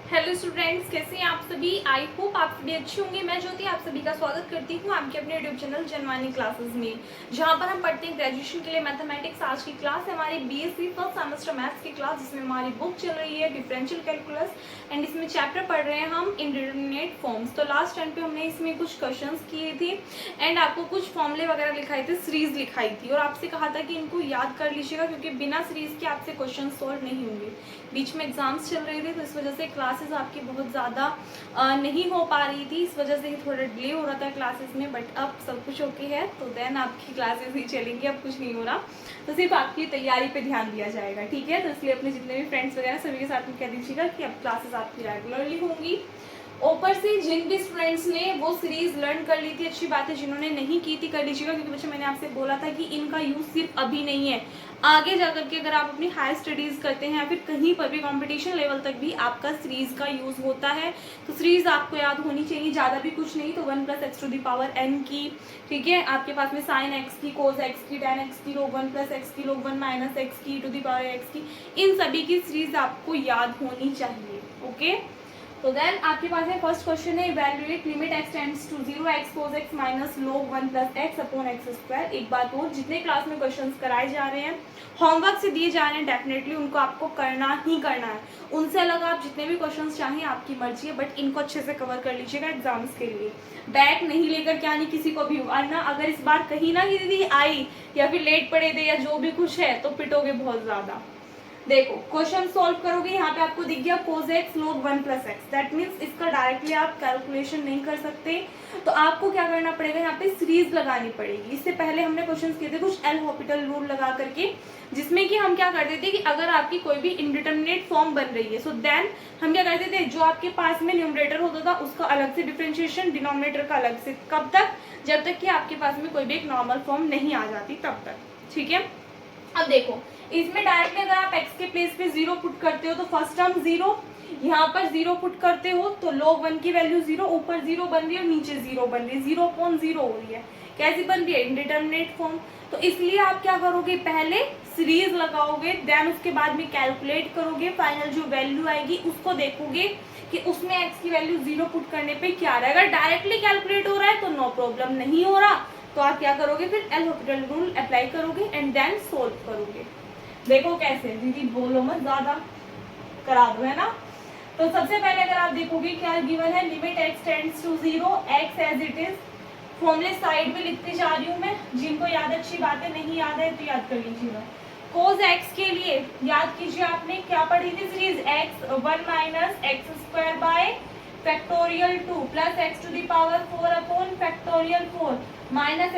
Hello students, कैसे हैं आप सभी। आई होप आप सभी अच्छे होंगे। मैं ज्योति आप सभी का स्वागत करती हूँ आपके अपने यूट्यूब चैनल जनवानी क्लासेस में, जहाँ पर हम पढ़ते हैं ग्रेजुएशन के लिए मैथमेटिक्स। आज की क्लास है हमारी बीएससी फर्स्ट सेमेस्टर मैथ्स की क्लास, जिसमें हमारी बुक चल रही है डिफरेंशियल कैलकुलस एंड इसमें चैप्टर पढ़ रहे हैं हम इंडिटरमिनेट फॉर्म्स। तो लास्ट टाइम पे हमने इसमें कुछ क्वेश्चंस किए थे एंड आपको कुछ फॉर्मूले वगैरह लिखाए थे, सीरीज लिखाई थी और आपसे कहा था कि इनको याद कर लीजिएगा, क्योंकि बिना सीरीज के आपसे क्वेश्चन सॉल्व नहीं होंगे। बीच में एग्जाम्स चल रहे थे तो इस वजह से क्लासेस आपकी बहुत ज़्यादा नहीं हो पा रही थी, इस वजह से ही थोड़ा डिले हो रहा था क्लासेस में। बट अब सब कुछ ओके है तो देन आपकी क्लासेस ही चलेंगी, अब कुछ नहीं हो रहा। तो सिर्फ आपकी तैयारी पे ध्यान दिया जाएगा, ठीक है। तो इसलिए अपने जितने भी फ्रेंड्स वगैरह सभी के साथ में कह दीजिएगा कि अब क्लासेस आपकी रेगुलरली होंगी। ऊपर से जिन भी स्टूडेंट्स ने वो सीरीज लर्न कर ली थी, अच्छी बात है। जिन्होंने नहीं की थी कर लीजिएगा, क्योंकि बच्चे मैंने आपसे बोला था कि इनका यूज सिर्फ अभी नहीं है, आगे जाकर के अगर आप अपनी हायर स्टडीज करते हैं या फिर कहीं पर भी कंपटीशन लेवल तक भी आपका सीरीज का यूज होता है। तो सीरीज आपको याद होनी चाहिए, ज़्यादा भी कुछ नहीं तो 1 + x⁴n की, ठीक है। आपके पास में sin x की, cos x की, tan x की, log 1 + x की, log 1 - x की, e⁻x की, इन सभी की सीरीज आपको याद होनी चाहिए, ओके। तो देन आपके पास है फर्स्ट क्वेश्चन है evaluate limit x tends to 0 x cos x - log 1 + x/x²। एक बात और, जितने क्लास में क्वेश्चंस कराए जा रहे हैं, होमवर्क से दिए जा रहे हैं, डेफिनेटली उनको आपको करना ही करना है। उनसे अलग आप जितने भी क्वेश्चंस चाहें आपकी मर्जी है, बट इनको अच्छे से कवर कर लीजिएगा एग्जाम्स के लिए। बैक नहीं लेकर के आनी किसी को भी, वरना अगर इस बार कहीं ना दीदी आई या फिर लेट पड़े थे या जो भी कुछ है तो पिटोगे बहुत ज्यादा। देखो क्वेश्चन सॉल्व करोगे, यहाँ पे आपको दिख गया cos x log 1 + x। That means इसका डायरेक्टली आप कैलकुलेशन नहीं कर सकते, तो आपको क्या करना पड़ेगा, यहाँ पे सीरीज लगानी पड़ेगी। इससे पहले हमने क्वेश्चन किए थे कुछ एल हॉपिटल रूल लगा करके, जिसमें कि हम क्या करते थे कि अगर आपकी कोई भी इंडिटरमिनेट फॉर्म बन रही है, सो देन हम क्या करते थे, जो आपके पास में न्यूमरेटर होता था उसका अलग से डिफरेंशिएशन, डिनोमिनेटर का अलग से। कब तक? जब तक कि आपके पास में कोई भी एक नॉर्मल फॉर्म नहीं आ जाती, तब तक, ठीक है। अब देखो इसमें डायरेक्टली अगर आप x के प्लेस पे 0 पुट करते हो तो फर्स्ट टर्म 0, यहाँ पर 0 पुट करते हो तो log 1 की वैल्यू 0, ऊपर 0 बन रही है और नीचे 0 बन रही है, 0/0 हो रही है। कैसी बन रही है? Indeterminate form. तो इसलिए आप क्या करोगे, पहले सीरीज लगाओगे, देन उसके बाद में कैलकुलेट करोगे, फाइनल जो वैल्यू आएगी उसको देखोगे कि उसमें x की वैल्यू 0 पुट करने पे क्या आ रहा है। अगर डायरेक्टली कैलकुलेट हो रहा है तो नो प्रॉब्लम, नहीं हो रहा तो आप क्या करोगे, फिर एल हॉपिटल रूल अप्लाई करोगे एंड देन सोल्व करोगे। देखो कैसे, दीदी बोलो मत, ज्यादा करा दो, है ना। तो सबसे पहले अगर आप देखोगे क्या गिवन है, limit x tends to 0 x as it is. फॉर्मूले साइड में लिखती जा रही हूँ मैं, जिनको याद अच्छी बातें, नहीं याद है तो याद कर लीजिएगा। cos x के लिए याद कीजिए, आपने क्या पढ़ी थी series, x1 - x² / 2 + x⁴/4 -x⁴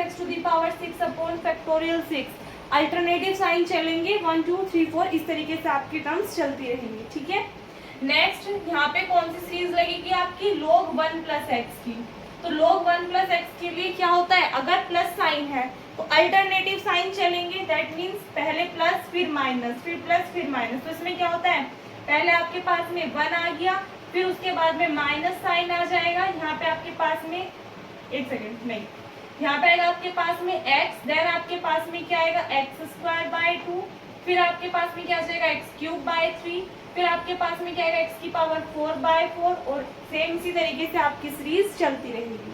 -x6 alternative sign चलेंगे 1 2 3 4, इस तरीके से आपकी टर्म्स चलती रहेंगी, ठीक है। नेक्स्ट यहाँ पे कौन सी सीरीज लगेगी आपकी, log 1 + x की। तो log 1 + x के लिए क्या होता है, अगर प्लस साइन है तो अल्टरनेटिव साइन चलेंगे। दैट मीन्स पहले प्लस फिर माइनस, फिर प्लस फिर माइनस। तो इसमें क्या होता है, पहले आपके पास में 1 आ गया, फिर उसके बाद में माइनस साइन आ जाएगा। यहाँ पे आपके पास में, एक सेकेंड, नहीं, यहाँ पे आएगा आपके पास में x, देन आपके पास में क्या आएगा, x²/2, फिर आपके पास में क्या आ जाएगा, x³ / 3, फिर आपके पास में क्या आएगा, x⁴/4 और सेम इसी तरीके से आपकी सीरीज चलती रहेगी।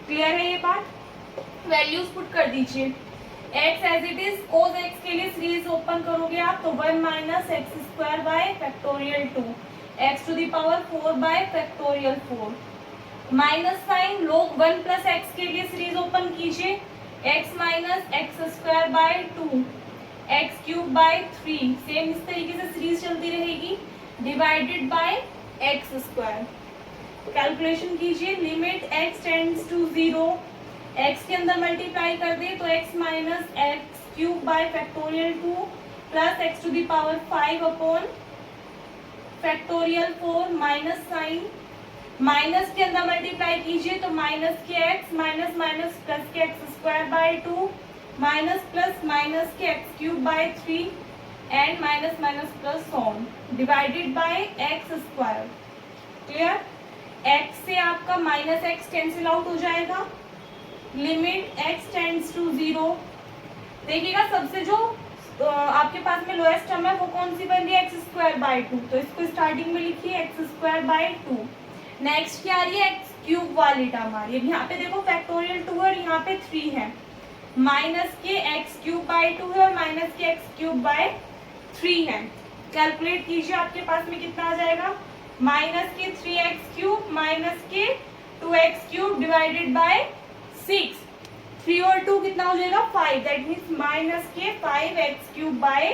क्लियर है ये बात? वैल्यूज पुट कर दीजिए। x as it is, cos x के लिए सीरीज ओपन करोगे आप तो 1 - x² / 2 x⁴/4 minus sign log 1 + x के लिए सीरीज ओपन कीजिए, x - x² / 2 x³ / 3, सेम इस तरीके से सीरीज चलती रहेगी, डिवाइडेड बाय x²। कैलकुलेशन कीजिए, limit x tends to 0, x के अंदर मल्टीप्लाई कर दे तो x - x³ / 2 + x⁴/4 minus sign, minus के अंदर मल्टीप्लाई कीजिए तो माइनस के x माइनस प्लस के x² / 2 माइनस प्लस माइनस के x³ / 3 and minus plus on, divided by x²। Clear? x से आपका -x कैंसिल आउट हो जाएगा। लिमिट x टेंड्स टू 0, देखिएगा सबसे जो तो आपके पास में लोएस्ट टर्म है वो कौन सी बन रही है, एक्स स्क्वायर बाई टू। तो इसको स्टार्टिंग में लिखिए x square by two. Next क्या आ रही है, एक्स क्यूब वाली टर्म आ रही है। यहाँ पे देखो फैक्टोरियल 2 और यहाँ पे 3 है, माइनस के एक्स क्यूब बाई टू है और माइनस के एक्स क्यूब बाई 3 है। कैलकुलेट कीजिए, आपके पास में कितना आ जाएगा, माइनस के 3x क्यूब माइनस के 2x क्यूब डिवाइडेड बाय 6। 3 और 2 कितना हो जाएगा, 5। दैट मीन्स माइनस के 5x क्यूब बाय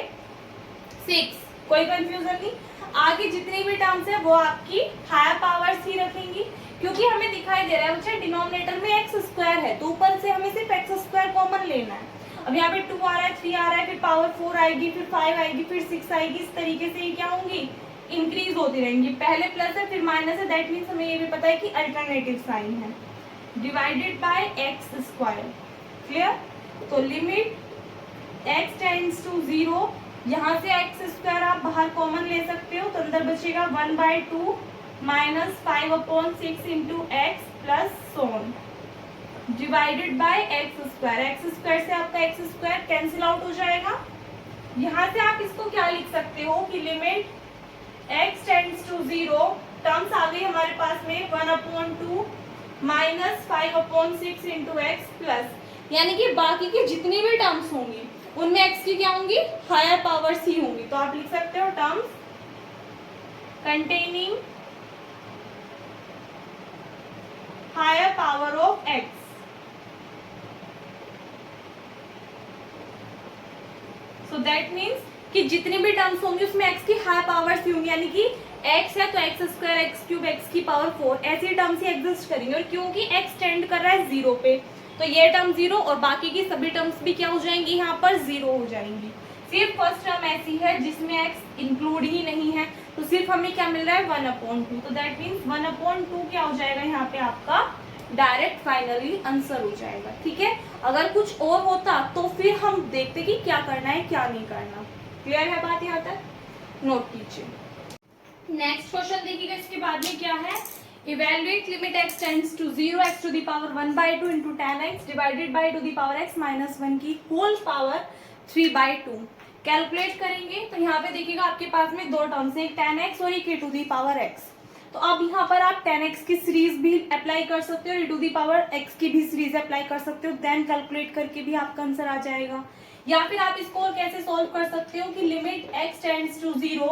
6। कोई कंफ्यूजन नहीं। आगे जितनी भी टर्म्स है वो आपकी हायर पावर्स ही रखेंगी, क्योंकि हमें दिखाई दे रहा है बच्चा डिनोमिनेटर में एक्स स्क्वायर है, तो ऊपर से हमें सिर्फ एक्स स्क्वायर कॉमन लेना है। अब यहाँ पे 2 आ रहा है, 3 आ रहा है, फिर पावर 4 आएगी, फिर 5 आएगी, फिर 6 आएगी। इस तरीके से ये क्या होंगी, इंक्रीज होती रहेंगी। पहले प्लस है फिर माइनस है, दैट मीन्स हमें ये भी पता है कि अल्टरनेटिव साइन है। Divided by x square, clear. तो लिमिट एक्स टेंड्स टू 0, यहाँ से एक्स स्क्वायर आप बाहर कॉमन ले सकते हो, तो अंदर बचेगा 1/2 minus 5/6 into x plus so on divided by x square. X square से आपका एक्स स्क्वायर कैंसिल आउट हो जाएगा। यहाँ से आप इसको क्या लिख सकते हो कि limit x tends to 0, terms आ गई हमारे पास में 1/2 माइनस 5/6 इंटू एक्स प्लस, यानी कि बाकी की जितनी भी टर्म्स होंगी उनमें एक्स की क्या होंगी, हायर पावर्स ही होंगी। तो आप लिख सकते हो terms containing higher power of X. So that means कि जितनी भी टर्म्स होंगी उसमें एक्स की हायर पावर्स ही होंगी, यानी कि एक्स है तो x square x cube x की पावर 4 ऐसी टर्म्स ही एग्जिस्ट करेंगे। और क्योंकि एक्स टेंड कर रहा है 0 पे, तो ये टर्म 0 और बाकी की सभी टर्म्स भी क्या हो जाएंगी, यहाँ पर 0 हो जाएंगी। सिर्फ फर्स्ट टर्म ऐसी है जिसमें एक्स इंक्लूड ही नहीं है, तो सिर्फ हमें क्या मिल रहा है 1/2। तो दैट मीन्स 1/2 क्या हो जाएगा यहाँ पे आपका डायरेक्ट फाइनली आंसर हो जाएगा। ठीक है, अगर कुछ और होता तो फिर हम देखते कि क्या करना है क्या नहीं करना। क्लियर है बात यहाँ तक, नोट कीजिए। नेक्स्ट क्वेश्चन देखिएगा, इसके बाद में क्या है, evaluate limit x tends to 0 x to the power 1/2 into tan x divided by to the power x minus 1 की होल पावर 3/2। कैलकुलेट करेंगे तो यहाँ पे देखिएगा आपके पास में दो टर्म्स है, एक tan x और एक e to the power x। तो अब यहाँ पर आप tan x की सीरीज भी अप्लाई कर सकते हो, e to the power x की भी सीरीज अप्लाई कर सकते हो, देन कैलकुलेट करके भी आपका आंसर आ जाएगा। या फिर आप इसको और कैसे सोल्व कर सकते हो कि limit x tends to 0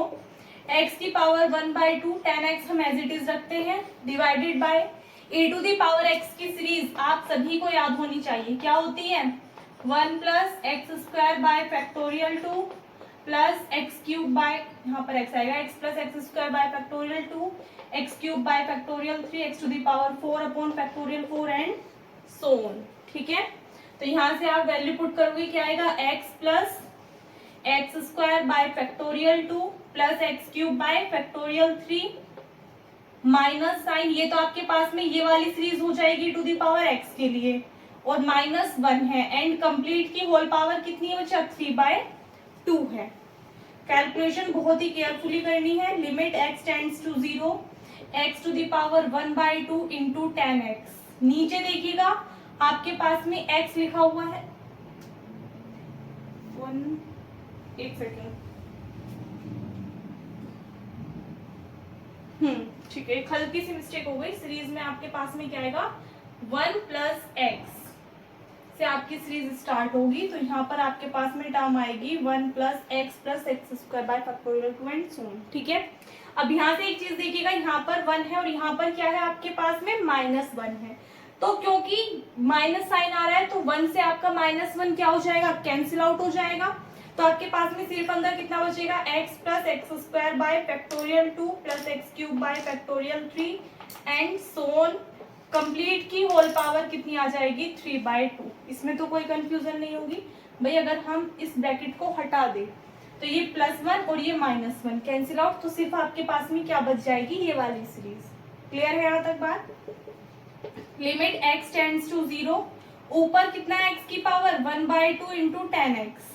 x की पावर 1/2 tan x हम एज इट इज रखते हैं divided by e to the power x की सीरीज आप सभी को याद होनी चाहिए, क्या होती है 1 plus x square by factorial 2 plus x cube by, यहाँ पर x आएगा, x plus x square by factorial 2 x cube by factorial 3 x to the power 4 upon factorial 4 and so on. ठीक है, तो यहाँ से आप वैल्यू पुट करोगे, क्या आएगा x plus x square by factorial 2 plus x cube by factorial 3 minus sine, ये तो आपके पास में ये वाली सीरीज हो जाएगी टू द पावर x के लिए, और -1 है, एंड कंप्लीट की होल पावर कितनी है बच्चा 3/2 है। कैलकुलेशन बहुत ही केयरफुली करनी है। Limit x tends to 0 x to the power 1/2 into tan x, नीचे देखिएगा आपके पास में x लिखा हुआ है, एक सेकेंड, ठीक है, एक हल्की सी मिस्टेक हो गई। सीरीज में आपके पास में क्या आएगा 1 प्लस एक्स से आपकी सीरीज स्टार्ट होगी, तो यहाँ पर आपके पास में टर्म आएगी 1 plus x square by factorial 2 and so on. ठीक है, अब यहाँ से एक चीज देखिएगा, यहाँ पर 1 है और यहाँ पर क्या है आपके पास में -1 है, तो क्योंकि माइनस साइन आ रहा है तो 1 से आपका -1 क्या हो जाएगा, कैंसिल आउट हो जाएगा। तो आपके पास में सिर्फ अंदर कितना बचेगा x plus x square by factorial 2 plus x cube by factorial 3 and so on. Complete की होल पावर कितनी आ जाएगी 3/2। इसमें तो कोई कंफ्यूजन नहीं होगी भाई। अगर हम इस ब्रैकेट को हटा दें तो ये +1 और ये -1 कैंसिल आउट, तो सिर्फ आपके पास में क्या बच जाएगी, ये वाली सीरीज। क्लियर है यहाँ तक बात। लिमिट x टेंड्स टू 0, ऊपर कितना है x की power 1/2 into tan x,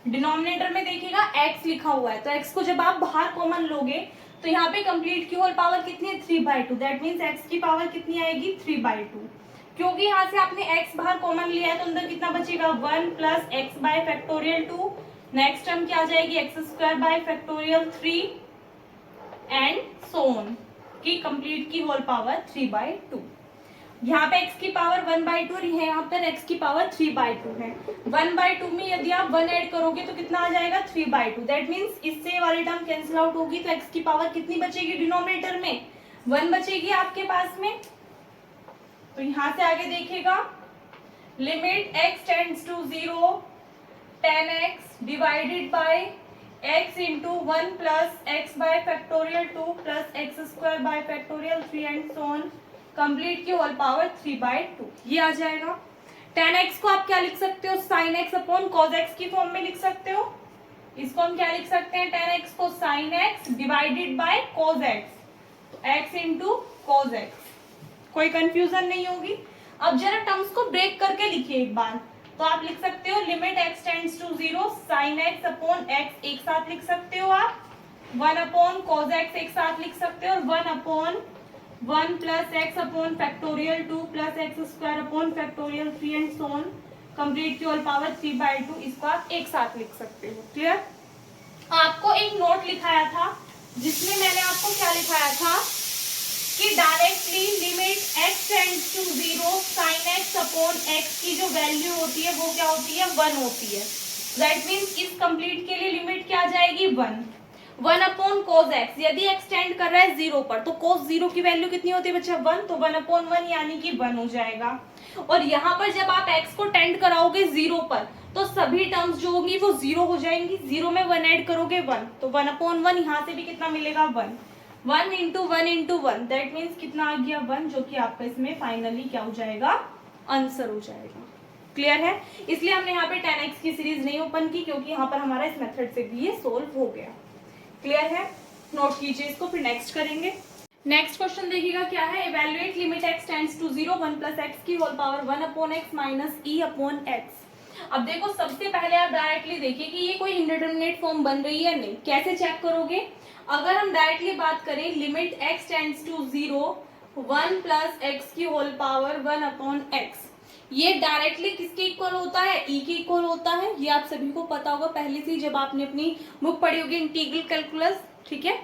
denominator में देखिएगा x लिखा हुआ है, तो x को जब आप बाहर कॉमन लोगे तो यहाँ पे कंप्लीट की होल पावर कितनी है 3/2, दैट मीन्स x की पावर कितनी आएगी 3/2। क्योंकि यहाँ से आपने x बाहर कॉमन लिया है तो अंदर कितना बचेगा 1 plus x bye factorial 2 next term क्या आ जाएगी, x square by factorial 3 and so on की कंप्लीट की होल पावर 3/2। यहाँ पे x की पावर 1/2 और यहाँ पर x की पावर 3/2 है। 1/2 में यदि आप 1 ऐड करोगे तो कितना आ जाएगा, 3/2। दैट मीन्स इससे वाली टर्म कैंसिल आउट होगी तो x की पावर कितनी बचेगी डिनोमिनेटर में, 1 बचेगी आपके पास में। तो यहाँ से आगे देखिएगा, limit x tends to 0 10x divided by x into 1 plus x by factorial 2 plus x square by factorial 3 and so on complete की होल पावर 3/2 ये आ जाएगा। 10x को आप क्या लिख सकते हो, sin x upon cos x की फॉर्म में लिख सकते हो। इसको हम क्या लिख सकते हैं, 10x को sin x divided by cos x, तो x इंटू cos x। कोई कंफ्यूजन नहीं होगी। अब जरा टर्म्स को ब्रेक करके लिखिए एक बार, तो आप लिख सकते हो limit x tends to 0 sin x upon x एक साथ लिख सकते हो आप, 1 अपॉन cos x एक साथ लिख सकते हो, और 1 upon 1 plus x upon factorial 2 plus x square upon factorial 3 and so on complete की होल पावर 3/2 इसको आप एक साथ लिख सकते हो। क्लियर। आपको एक नोट लिखाया था जिसमें मैंने आपको क्या लिखाया था कि directly limit x tends to 0 sin x upon x की जो वैल्यू होती है वो क्या होती है, 1 होती है। दैट मीन्स इस कंप्लीट के लिए लिमिट क्या आ जाएगी, 1 अपॉन कोस एक्स, यदि एक्स टेंड कर रहा है 0 पर तो कोस 0 की वैल्यू कितनी होती है बच्चा, 1, तो 1 अपॉन 1 यानी कि 1 हो जाएगा। और यहाँ पर जब आप x को टेंड कराओगे 0 पर तो सभी टर्म्स जो होंगी वो 0 हो जाएंगी, 0 में 1 ऐड करोगे 1, तो 1 अपॉन 1 यहाँ से भी कितना मिलेगा, 1, 1 इंटू 1 इंटू 1, दैट मीन्स कितना आ गया, 1, जो कि आपका इसमें फाइनली क्या हो जाएगा, आंसर हो जाएगा। क्लियर है। इसलिए हमने यहाँ पे 10x की सीरीज नहीं ओपन की क्योंकि यहाँ पर हमारा इस मेथड से भी ये सोल्व हो गया। क्लियर है, नोट कीजिए इसको, फिर नेक्स्ट करेंगे। नेक्स्ट क्वेश्चन देखिएगा क्या है, evaluate limit x tends to 0 1 plus x की whole power 1 upon x minus e upon x. अब देखो सबसे पहले आप डायरेक्टली देखिए कि ये कोई इंडिटरमिनेट फॉर्म बन रही है नहीं, कैसे चेक करोगे। अगर हम डायरेक्टली बात करें limit x tends to 0 1 plus x की होल पावर 1 अपॉन एक्स, ये डायरेक्टली किसके इक्वल होता है, e के इक्वल होता है। ये आप सभी को पता होगा पहले से जब आपने अपनी बुक पढ़ी होगी इंटीग्रल कैलकुलस, ठीक है।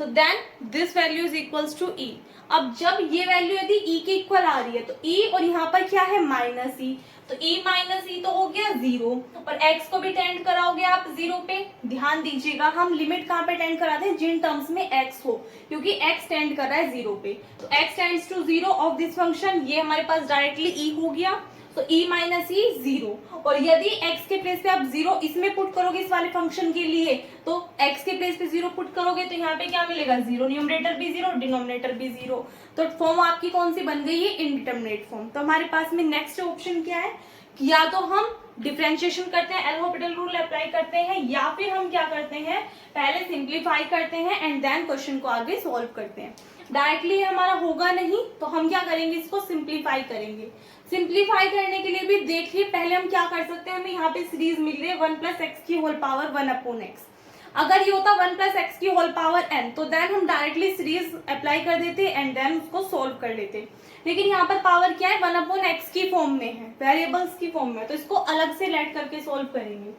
So then this value is equals to e। अब जब ये वैल्यू यदि e के इक्वल आ रही है तो e और यहाँ पर क्या है माइनस e, तो e माइनस e तो हो गया 0, और x को भी टेंड कराओगे आप 0 पे। ध्यान दीजिएगा हम लिमिट कहाँ पे टेंड कराते हैं, जिन टर्म्स में x हो, क्योंकि x टेंड कर रहा है 0 पे, तो x tends to 0 of this function, ये हमारे पास डायरेक्टली e हो गया, तो e माइनस ई 0। और यदि x के प्लेस पे आप 0 इसमें पुट करोगे इस वाले फंक्शन के लिए, तो x के प्लेस पे 0 पुट करोगे तो यहाँ पे क्या मिलेगा, 0, न्यूमरेटर भी 0 डिनोमिनेटर भी 0, तो फॉर्म आपकी कौन सी बन गई है, इनडिटरमिनेट फॉर्म। तो हमारे पास में नेक्स्ट ऑप्शन क्या है कि या तो हम डिफरेंशिएशन करते हैं, एल हॉस्पिटल रूल अप्लाई करते हैं, या फिर हम क्या करते हैं पहले सिंप्लीफाई करते हैं एंड देन क्वेश्चन को आगे सॉल्व करते हैं। डायरेक्टली हमारा होगा नहीं तो हम क्या करेंगे, इसको सिंप्लीफाई करेंगे। सिंप्लीफाई करने के लिए भी देखिए पहले हम क्या कर सकते हैं, हमें यहाँ पे सीरीज मिल रही है 1 प्लस एक्स की होल पावर 1 अपॉन एक्स। अगर ये होता 1 प्लस एक्स की होल पावर n तो देन हम डायरेक्टली सीरीज अप्लाई कर देते एंड देन उसको सोल्व कर लेते, लेकिन यहाँ पर पावर क्या है 1 अपॉन एक्स की फॉर्म में है, वेरिएबल्स की फॉर्म में, तो इसको अलग से लेट करके सोल्व करेंगे।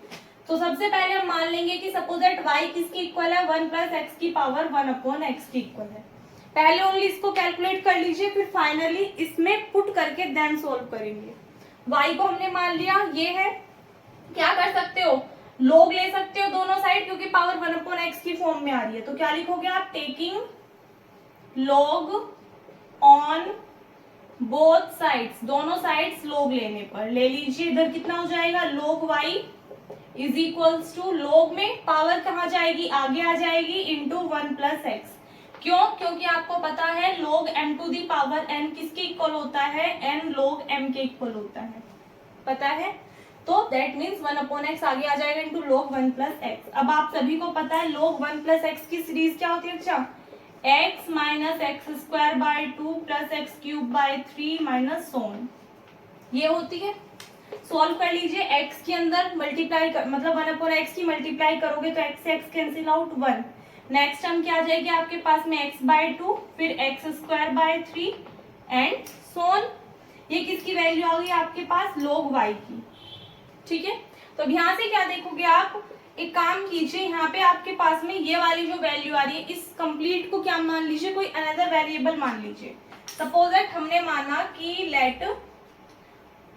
तो सबसे पहले हम मान लेंगे कि सपोज दैट y किसकी इक्वल है, 1 प्लस एक्स की पावर 1 अपॉन एक्स की इक्वल है। पहले ओनली इसको कैलकुलेट कर लीजिए, फिर फाइनली इसमें पुट करके देन सोल्व करेंगे। y को हमने मान लिया, ये है, क्या कर सकते हो लोग ले सकते हो दोनों साइड, क्योंकि पावर 1 अपॉन एक्स की फॉर्म में आ रही है, तो क्या लिखोगे आप, taking log on both sides, दोनों साइड्स लोग लेने पर ले लीजिए। इधर कितना हो जाएगा, log y is equals to, log में पावर कहाँ जाएगी, आगे आ जाएगी, इंटू 1 प्लस एक्स। क्यों, क्योंकि आपको पता है log m to the power n किसके इक्वल होता है, n log m के इक्वल होता है, पता है। तो दैट मीन्स 1 अपॉन एक्स आगे आ जाएगा इंटू log 1 प्लस एक्स। अब आप सभी को पता है log 1 प्लस एक्स की सीरीज क्या होती है, अच्छा x minus x square by 2 plus x cube by 3 minus so on, ये होती है। सॉल्व कर लीजिए, x के अंदर मल्टीप्लाई कर, मतलब 1 अपॉन एक्स की मल्टीप्लाई करोगे तो x से x cancel out 1। Next term क्या आ जाएगी आपके पास में, x बाय 2 फिर एक्स स्क्वायर बाय 3 एंड सोन, ये किसकी वैल्यू आ गई आपके पास, log y की, ठीक है। तो अब यहाँ से क्या देखोगे आप, एक काम कीजिए, यहाँ पे आपके पास में ये वाली जो वैल्यू आ रही है, इस कंप्लीट को क्या मान लीजिए, कोई अनदर वेरिएबल मान लीजिए। सपोज दैट हमने माना कि लेट,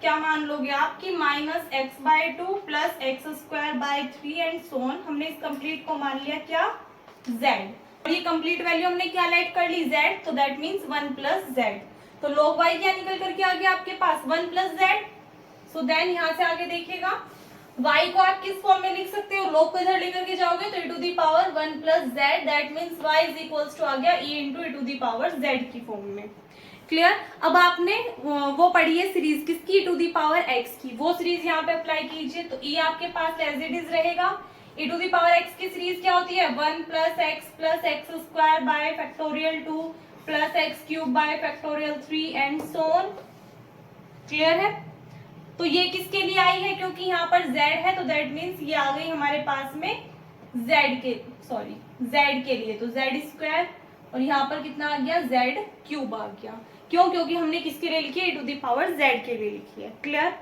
क्या मान लोगे आप, कि -x/2 plus x²/3 and so on. हमने इस कंप्लीट को मान लिया क्या, z, और ये कंप्लीट वैल्यू हमने क्या लेट कर ली, z, तो दैट मीन्स 1 प्लस z। तो log y क्या निकल करके आ गया आपके पास, 1 प्लस z। सो देन यहाँ से आगे देखिएगा, y को आप किस फॉर्म में लिख सकते हो, log को इधर लेकर के जाओगे तो e to the power 1 plus z, that means y is equals to आ गया e into e to the power z की फॉर्म में। क्लियर। अब आपने वो पढ़ी है सीरीज किसकी, e to the power x की, वो सीरीज यहाँ पे अप्लाई कीजिए तो e आपके पास एज इट इज रहेगा। e to the power x की सीरीज क्या होती है, 1 plus x square by factorial 2 plus x cube by factorial 3 and so on. Clear है। तो ये किसके लिए आई है, क्योंकि यहाँ पर z है तो दैट मीन्स ये आ गई हमारे पास में z के लिए, तो z² और यहाँ पर कितना आ गया, z³ आ गया। क्यों, क्योंकि हमने किसके लिए लिखी है, e to the power z के लिए लिखी है। क्लियर।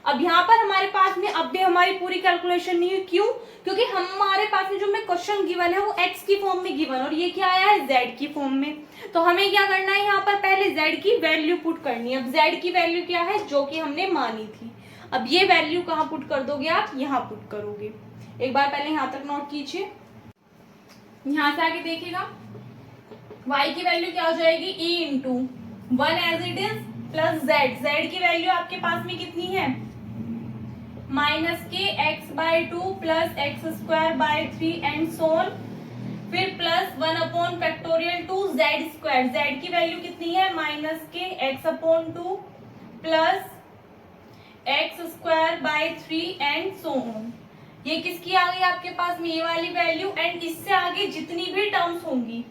अब यहाँ पर हमारे पास में अब भी हमारी पूरी कैलकुलेशन नहीं हुई, क्यों, क्योंकि हमारे पास में जो में क्वेश्चन गिवन है वो x की फॉर्म में गिवन, और ये क्या आया है, z की फॉर्म में। तो हमें क्या करना है, यहाँ पर पहले z की वैल्यू पुट करनी है। अब z की वैल्यू क्या है, जो कि हमने मानी थी। अब ये वैल्यू कहाँ पुट कर दोगे आप, यहाँ पुट करोगे। एक बार पहले यहाँ तक नोट कीजिए, यहाँ से आगे देखिएगा, y की वैल्यू क्या हो जाएगी, e into 1 as it is plus z की वैल्यू आपके पास में कितनी है, -kx/2 plus x²/3 and so on, फिर प्लस 1 फैक्टोरियल 2 z², z की वैल्यू कितनी है, -kx/2 plus x²/3 and so on. ये किसकी आ गई आपके पास में, ये वाली वैल्यू, एंड इससे आगे जितनी भी टर्म्स होंगी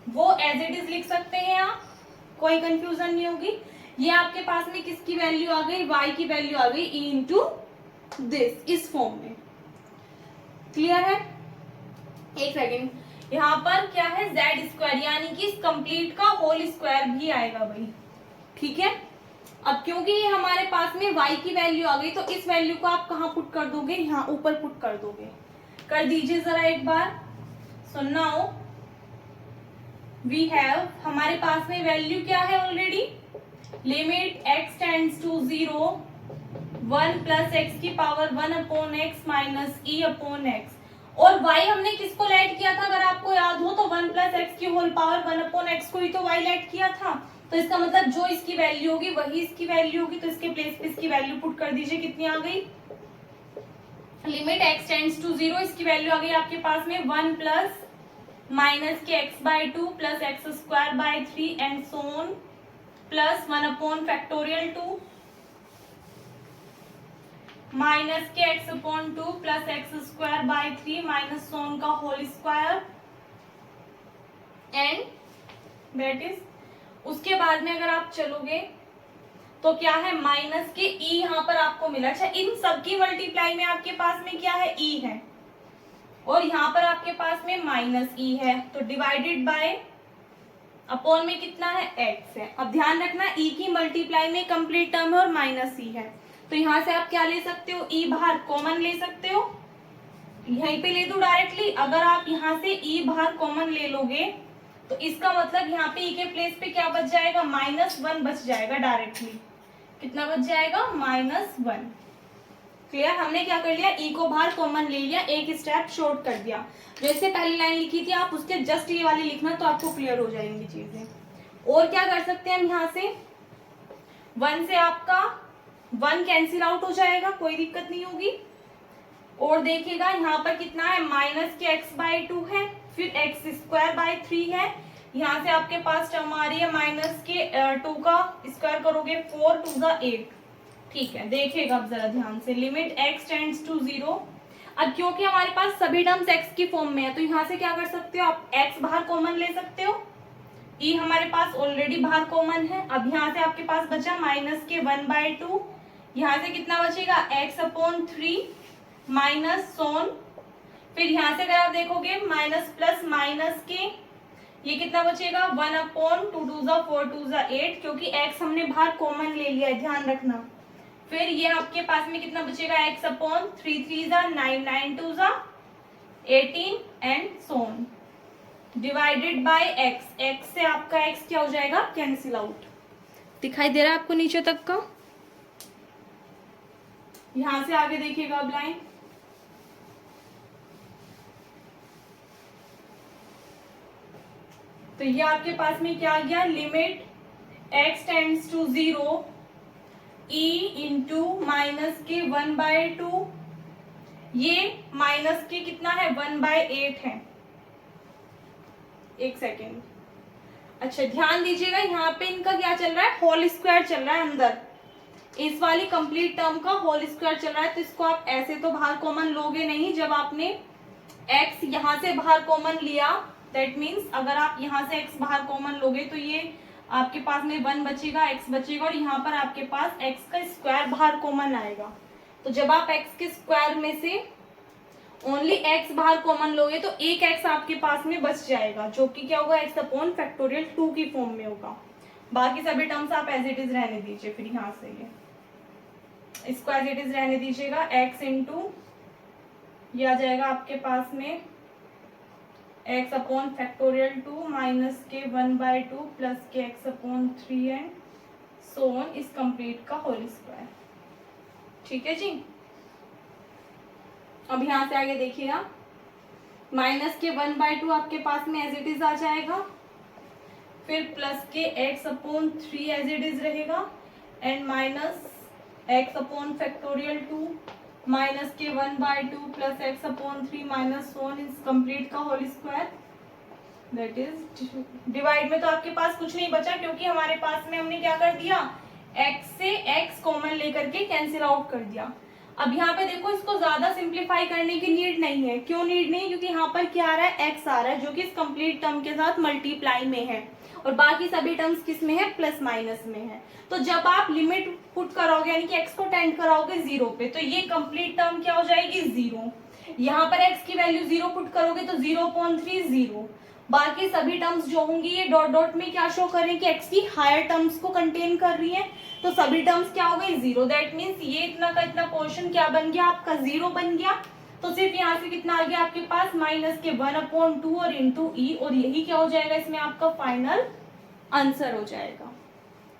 वो एज इट इज लिख सकते हैं आप, कोई कंफ्यूजन नहीं होगी। ये आपके पास में किसकी वैल्यू आ गई, y की वैल्यू आ गई e इंटू दिस, इस फॉर्म में। क्लियर है। एक सेकेंड, यहाँ पर क्या है, z², यानी कि इस कंप्लीट का होल स्क्वायर भी आएगा भाई। ठीक है। अब क्योंकि ये हमारे पास में y की वैल्यू आ गई तो इस वैल्यू को आप कहाँ पुट कर दोगे, यहाँ ऊपर पुट कर दोगे। कर दीजिए जरा एक बार, सुनना हो। वी हैव, हमारे पास में वैल्यू क्या है already, limit x tends to 0 1 plus x की पावर 1/x माइनस e/x, और y हमने किसको लेट किया था, अगर आपको याद हो तो 1 प्लस एक्स की होल पावर 1/x को ही तो y लेट किया था। तो इसका मतलब जो इसकी वैल्यू होगी वही इसकी वैल्यू होगी, तो इसके प्लेस पे इसकी वैल्यू पुट कर दीजिए। कितनी आ गई, लिमिट x टेंड्स टू 0, इसकी वैल्यू आ गई आपके पास में 1 plus -kx/2 plus x²/3 and so on plus 1 factorial 2 -kx/2 plus x²/3 minus so on का whole square and that is. उसके बाद में अगर आप चलोगे तो क्या है, माइनस के ई यहाँ पर आपको मिला। अच्छा, इन सबकी मल्टीप्लाई में आपके पास में क्या है, ई है, और यहाँ पर आपके पास में माइनस ई है, तो डिवाइडेड बाय अपॉन में कितना है, एक्स है। अब ध्यान रखना, ई की मल्टीप्लाई में कंप्लीट टर्म है और माइनस ई है, तो यहाँ से आप क्या ले सकते हो, ई बाहर कॉमन ले सकते हो, यहीं पे ले दो डायरेक्टली। अगर आप यहाँ से ई बाहर कॉमन ले लोगे तो इसका मतलब यहाँ पे ई के प्लेस पे क्या बच जाएगा, -1 बच जाएगा डायरेक्टली। कितना बच जाएगा, -1। क्लियर। हमने क्या कर लिया, ई को बाहर कॉमन ले लिया, एक स्टेप शॉर्ट कर दिया। जैसे पहली लाइन लिखी थी आप उसके जस्ट ये वाली लिखना, तो आपको क्लियर हो जाएंगी चीजें। और क्या कर सकते हैं हम, यहाँ से 1 से आपका 1 कैंसिल आउट हो जाएगा, कोई दिक्कत नहीं होगी। और देखिएगा यहाँ पर कितना है, -kx/2 है, फिर x²/3 है, यहाँ से आपके पास टर्म आ रही है -2 का स्क्वायर करोगे 4 2 8। ठीक है, देखिएगा अब जरा ध्यान से, लिमिट x टेंड्स टू 0। अब क्योंकि हमारे पास सभी टर्म्स x की फॉर्म में है तो यहाँ से क्या कर सकते हो आप, x बाहर कॉमन ले सकते हो, e हमारे पास ऑलरेडी बाहर कॉमन है। अब यहाँ से आपके पास बचा -1/2, यहाँ से कितना बचेगा, x/3 माइनस सोन, फिर यहाँ से अगर आप देखोगे माइनस प्लस माइनस के, ये कितना बचेगा, 1/2 2 4 2 8, क्योंकि x हमने बाहर कॉमन ले लिया है, ध्यान रखना। फिर ये आपके पास में कितना बचेगा, x/3 3 9 9 2 18 and so on, divided by x, x से आपका x क्या हो जाएगा, कैंसिल आउट। दिखाई दे रहा है आपको नीचे तक का? यहां से आगे देखिएगा अब लाइन, तो ये आपके पास में क्या आ गया, limit x tends to 0 e into minus के 1/2, ये माइनस के कितना है 1/8 है। एक सेकेंड, अच्छा ध्यान दीजिएगा, यहाँ पे इनका क्या चल रहा है, होल स्क्वायर चल रहा है अंदर, इस वाली कंप्लीट टर्म का होल स्क्वायर चल रहा है, तो इसको आप ऐसे तो बाहर कॉमन लोगे नहीं। जब आपने x यहां से बाहर कॉमन लिया, दैट मीन्स अगर आप यहां से x बाहर कॉमन लोगे तो ये आपके पास में 1 बचेगा, x बचेगा, और यहाँ पर आपके पास x का स्क्वायर बाहर कॉमन आएगा। तो जब आप x के स्क्वायर में से ओनली x बाहर कॉमन लोगे तो एक x आपके पास में बच जाएगा, जो कि क्या होगा, x अपॉन फैक्टोरियल 2 की फॉर्म में होगा। बाकी सभी टर्म्स आप एज इट इज रहने दीजिए, फिर यहाँ से ये इसको एज इट इज रहने दीजिएगा, x इंटू ये आ जाएगा आपके पास में x अपॉन फैक्टोरियल 2 माइनस के 1/2 plus k x upon 3 and so on इस कंप्लीट का होल स्क्वायर। ठीक है जी, अब यहां से आगे देखिएगा, माइनस के 1/2 आपके पास में एज इट इज आ जाएगा, फिर plus k x upon 3 as it is रहेगा, and minus x upon factorial 2 minus के 1/2 plus x upon 3 minus so on is complete का whole square, that is divide में तो आपके पास कुछ नहीं बचा, क्योंकि हमारे पास में हमने क्या कर दिया, x से x कॉमन लेकर के कैंसिल आउट कर दिया। अब यहाँ पे देखो, इसको ज्यादा सिंप्लीफाई करने की नीड नहीं है। क्यों नीड नहीं? क्योंकि यहाँ पर क्या आ रहा है, x आ रहा है, जो कि इस कंप्लीट टर्म के साथ मल्टीप्लाई में है, और बाकी सभी टर्म्स किस में है, प्लस माइनस में है। तो जब आप लिमिट पुट करोगे, यानी कि x को टेंड कराओगे 0 पे, तो ये कंप्लीट टर्म क्या हो जाएगी, 0। यहाँ पर x की वैल्यू 0 पुट करोगे तो 0/3 0। बाकी सभी टर्म्स जो होंगी ये डॉट डॉट में क्या शो करें कि x की हायर टर्म्स को कंटेन कर रही है, तो सभी टर्म्स क्या हो गई, 0। दैट मीन्स ये इतना का इतना पोर्शन क्या बन गया, आपका 0 बन गया। तो सिर्फ यहाँ से कितना आ गया आपके पास, माइनस के 1/2 और इंटू ई, और यही क्या हो जाएगा इसमें आपका फाइनल आंसर हो जाएगा।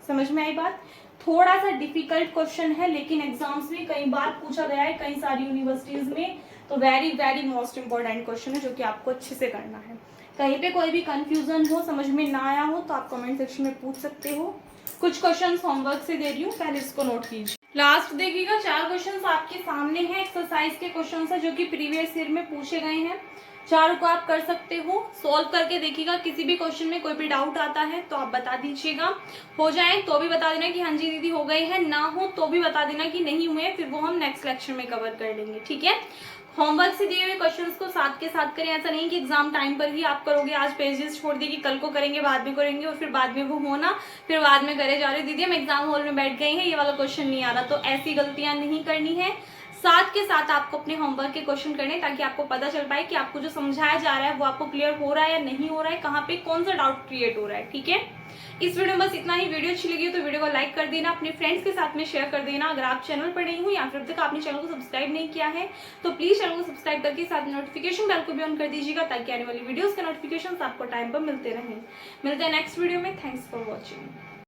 समझ में आई बात? थोड़ा सा डिफिकल्ट क्वेश्चन है, लेकिन एग्जाम्स में कई बार पूछा गया है कई सारी यूनिवर्सिटीज में, तो very very most important question है, जो कि आपको अच्छे से करना है। कहीं पे कोई भी कंफ्यूजन हो, समझ में ना आया हो, तो आप कमेंट सेक्शन में पूछ सकते हो। कुछ क्वेश्चंस होमवर्क से दे रही हूँ, पहले इसको नोट कीजिए। लास्ट देखिएगा, 4 क्वेश्चंस आपके सामने हैं, एक्सरसाइज के क्वेश्चंस है, जो कि प्रीवियस ईयर में पूछे गए हैं। 4 को आप कर सकते हो, सॉल्व करके देखिएगा। किसी भी क्वेश्चन में कोई भी डाउट आता है तो आप बता दीजिएगा, हो जाए तो भी बता देना कि हाँ जी दीदी हो गए हैं, ना हो तो भी बता देना कि नहीं हुए, फिर वो हम नेक्स्ट लेक्चर में कवर कर लेंगे। ठीक है, होमवर्क से दिए हुए क्वेश्चंस को साथ के साथ करें, ऐसा नहीं कि एग्जाम टाइम पर ही आप करोगे, आज पेजेस छोड़ दिए कि कल को करेंगे, बाद में करेंगे, और फिर बाद में वो होना, फिर बाद में करे जा रहे दीदी हम एग्जाम हॉल में बैठ गए हैं, ये वाला क्वेश्चन नहीं आ रहा। तो ऐसी गलतियां नहीं करनी है। साथ के साथ आपको अपने होमवर्क के क्वेश्चन करने, ताकि आपको पता चल पाए कि आपको जो समझाया जा रहा है वो आपको क्लियर हो रहा है या नहीं हो रहा है, कहाँ पे कौन सा डाउट क्रिएट हो रहा है। ठीक है, इस वीडियो में बस इतना ही। वीडियो अच्छी लगी तो वीडियो को लाइक कर देना, अपने फ्रेंड्स के साथ में शेयर कर देना। अगर आप चैनल पर नए हो या फिर अब तक आपने चैनल को सब्सक्राइब नहीं किया है तो प्लीज चैनल को सब्सक्राइब करके साथ नोटिफिकेशन बेल को भी ऑन कर दीजिएगा, ताकि आने वाली वीडियोस के नोटिफिकेशन आपको टाइम पर मिलते रहें। मिलते हैं नेक्स्ट वीडियो में। Thanks for watching.